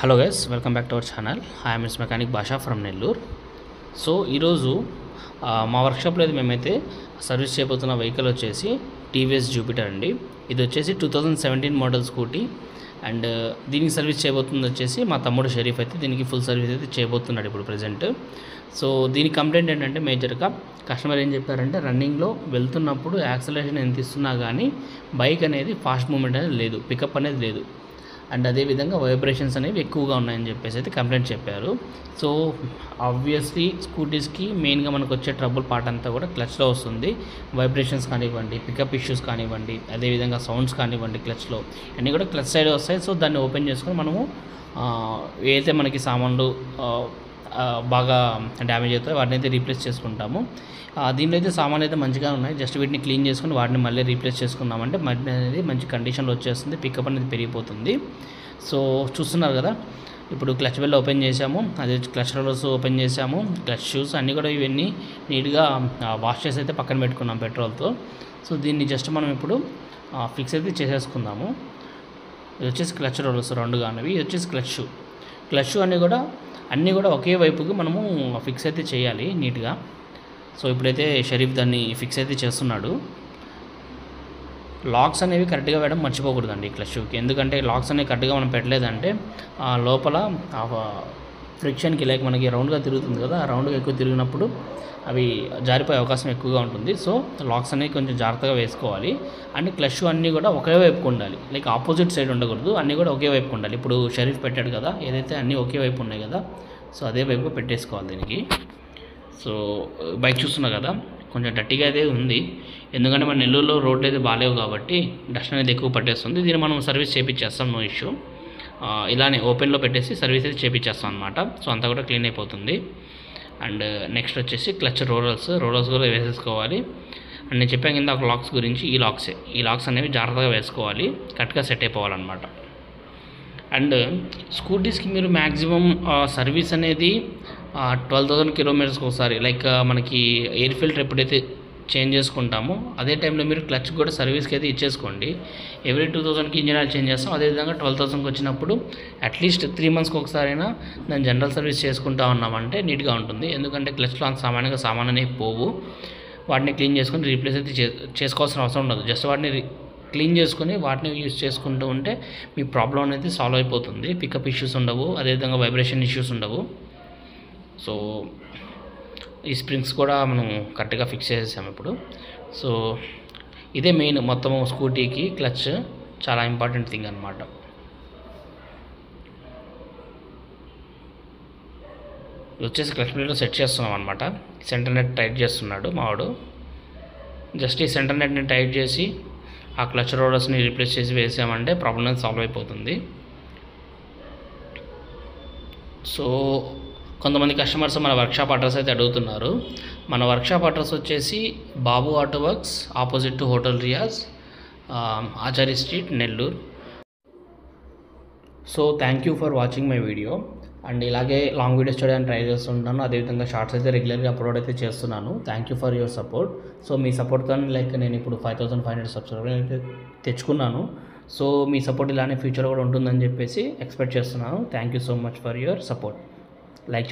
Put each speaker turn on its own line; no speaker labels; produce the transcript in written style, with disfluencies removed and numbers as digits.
Hello guys, welcome back to our channel. I'm miss mechanic భాషా from Nellore. So ఈరోజు మా వర్క్షాప్లో అయితే మేమైతే సర్వీస్ చేయబోతున్న వెహికల్ వచ్చేసి టీవీఎస్ జూపిటర్ అండి. ఇది వచ్చేసి 2017 మోడల్ స్కూటీ అండ్ దీనికి సర్వీస్ చేయబోతుంది వచ్చేసి మా తమ్ముడు షరీఫ్. అయితే దీనికి ఫుల్ సర్వీస్ అయితే చేయబోతున్నాడు ఇప్పుడు ప్రజెంట్. సో దీని కంప్లైంట్ ఏంటంటే మేజర్గా కస్టమర్ ఏం చెప్పారంటే రన్నింగ్లో వెళ్తున్నప్పుడు యాక్సలరేషన్ ఎంత ఇస్తున్నా కానీ బైక్ అనేది ఫాస్ట్ మూమెంట్ అనేది లేదు, పికప్ అనేది లేదు అండ్ అదేవిధంగా వైబ్రేషన్స్ అనేవి ఎక్కువగా ఉన్నాయని చెప్పేసి అయితే కంప్లైంట్ చెప్పారు. సో ఆబ్వియస్లీ స్కూటీస్కి మెయిన్గా మనకు వచ్చే ట్రబుల్ పార్ట్ అంతా కూడా క్లచ్లో వస్తుంది. వైబ్రేషన్స్ కానివ్వండి, పికప్ ఇష్యూస్ కానివ్వండి, అదేవిధంగా సౌండ్స్ కానివ్వండి, క్లచ్లో అన్నీ కూడా క్లచ్ సైడ్ వస్తాయి. సో దాన్ని ఓపెన్ చేసుకొని మనము ఏదైతే మనకి సామాన్లు బాగా డ్యామేజ్ అవుతాయో వాటిని అయితే రీప్లేస్ చేసుకుంటాము. దీనిలో అయితే సామాన్లు అయితే మంచిగా ఉన్నాయి. జస్ట్ వీటిని క్లీన్ చేసుకుని వాటిని మళ్ళీ రీప్లేస్ చేసుకున్నామంటే మట్టి అనేది మంచి కండిషన్లో వచ్చేస్తుంది, పికప్ అనేది పెరిగిపోతుంది. సో చూస్తున్నారు కదా, ఇప్పుడు క్లచ్ బెల్ ఓపెన్ చేసాము, అదే క్లచ్ రోలర్స్ ఓపెన్ చేసాము, క్లచ్ షూస్ అన్నీ కూడా ఇవన్నీ నీట్గా వాష్ చేసి అయితే పక్కన పెట్టుకున్నాం పెట్రోల్తో. సో దీన్ని జస్ట్ మనం ఇప్పుడు ఫిక్స్ అయితే చేసేసుకుందాము. ఇది వచ్చేసి క్లచ్ రోలర్స్ రెండు కానివి, ఇది వచ్చేసి క్లచ్ షూ అన్నీ కూడా ఒకే వైపుకి మనము ఫిక్స్ అయితే చేయాలి నీట్గా. సో ఇప్పుడైతే షరీఫ్ దాన్ని ఫిక్స్ అయితే చేస్తున్నాడు. లాక్స్ అనేవి కరెక్ట్గా వేయడం మర్చిపోకూడదండి క్లచ్ షూకి, ఎందుకంటే లాక్స్ అనేవి కరెక్ట్గా మనం పెట్టలేదంటే లోపల ఫ్రిక్షన్కి లైక్ మనకి రౌండ్గా తిరుగుతుంది కదా, ఆ రౌండ్గా ఎక్కువ తిరిగినప్పుడు అవి జారిపోయే అవకాశం ఎక్కువగా ఉంటుంది. సో లాక్స్ అనేవి కొంచెం జాగ్రత్తగా వేసుకోవాలి. అండ్ క్లచ్ షూ అన్నీ కూడా ఒకే వైపుకు ఉండాలి, లైక్ ఆపోజిట్ సైడ్ ఉండకూడదు, అన్నీ కూడా ఒకే వైపుకు ఉండాలి. ఇప్పుడు షరీఫ్ పెట్టాడు కదా, ఏదైతే అన్నీ ఒకే వైపు ఉన్నాయి కదా, సో అదే వైపు పెట్టేసుకోవాలి దీనికి. సో బైక్ చూస్తున్నా కదా, కొంచెం డట్టిగా అయితే ఉంది, ఎందుకంటే మన నెల్లూరులో రోడ్లు అయితే బాగాలేవు కాబట్టి డస్ట్ అనేది ఎక్కువ పట్టేస్తుంది. దీన్ని మనం సర్వీస్ చేయించేస్తాం, నో ఇష్యూ. ఇలానే ఓపెన్లో పెట్టేసి సర్వీస్ అయితే చేయించేస్తాం అనమాట. సో అంతా కూడా క్లీన్ అయిపోతుంది. అండ్ నెక్స్ట్ వచ్చేసి క్లచ్ రోలర్స్ కూడా వేసేసుకోవాలి. అండ్ నేను చెప్పాను కింద ఒక లాక్స్ గురించి, ఈ లాక్స్ అనేవి జాగ్రత్తగా వేసుకోవాలి, కరెక్ట్గా సెట్ అయిపోవాలన్నమాట. అండ్ స్కూటీస్కి మీరు మ్యాక్సిమం సర్వీస్ అనేది 12,000 కిలోమీటర్స్కి ఒకసారి, లైక్ మనకి ఎయిర్ ఫిల్టర్ ఎప్పుడైతే చేంజ్ చేసుకుంటామో అదే టైంలో మీరు క్లచ్ కూడా సర్వీస్కి అయితే ఇచ్చేసుకోండి. ఎవ్రీ 2,000కి ఇంజిన్ ఆయిల్ చేంజ్ చేస్తాం, అదేవిధంగా 12,000కి వచ్చినప్పుడు అట్లీస్ట్ 3 మంత్స్కి ఒకసారైనా దాన్ని జనరల్ సర్వీస్ చేసుకుంటా ఉన్నామంటే నీట్గా ఉంటుంది. ఎందుకంటే క్లచ్లో అంత సామాన్ అనేవి పోవు, వాటిని క్లీన్ చేసుకొని రీప్లేస్ అయితే చేసుకోవాల్సిన అవసరం ఉండదు. జస్ట్ వాటిని క్లీన్ చేసుకొని వాటిని యూజ్ చేసుకుంటూ ఉంటే మీ ప్రాబ్లం అనేది సాల్వ్ అయిపోతుంది. పికప్ ఇష్యూస్ ఉండవు, అదేవిధంగా వైబ్రేషన్ ఇష్యూస్ ఉండవు. సో ఈ స్ప్రింగ్స్ కూడా మనం కరెక్ట్గా ఫిక్స్ చేసేసాము ఇప్పుడు. సో ఇదే మెయిన్ మొత్తం స్కూటీకి క్లచ్ చాలా ఇంపార్టెంట్ థింగ్ అనమాట. వచ్చేసి క్లచ్ ప్లేట్లో సెట్ చేస్తున్నాం అనమాట. సెంటర్ నెట్ టైట్ చేస్తున్నాడు మావాడు. జస్ట్ ఈ సెంటర్ నెట్ని టైట్ చేసి ఆ క్లచ్ రోలర్స్ని రీప్లేస్ చేసి వేసామంటే ప్రాబ్లం అనేది సాల్వ్ అయిపోతుంది. సో కొంతమంది కస్టమర్స్ మన వర్క్షాప్ అడ్రస్ అయితే అడుగుతున్నారు. మన వర్క్షాప్ అడ్రస్ వచ్చేసి Babu auto works, opposite to hotel Riyaz, Achari street, Nellore. So thank you for watching my video. And ఇలాగే లాంగ్ వీడియోస్ చేయడానికి ట్రై చేస్తుంటాను, అదేవిధంగా షార్ట్స్ అయితే రెగ్యులర్గా అప్లోడ్ అయితే చేస్తున్నాను. Thank you for your support. So మీ సపోర్ట్తో లైక్ నేను ఇప్పుడు 5,500 సబ్స్క్రైబర్ అయితే తెచ్చుకున్నాను. సో మీ సపోర్ట్ ఇలానే ఫ్యూచర్ కూడా ఉంటుందని చెప్పేసి ఎక్స్పెక్ట్ చేస్తున్నాను. Thank you so much for your support. Like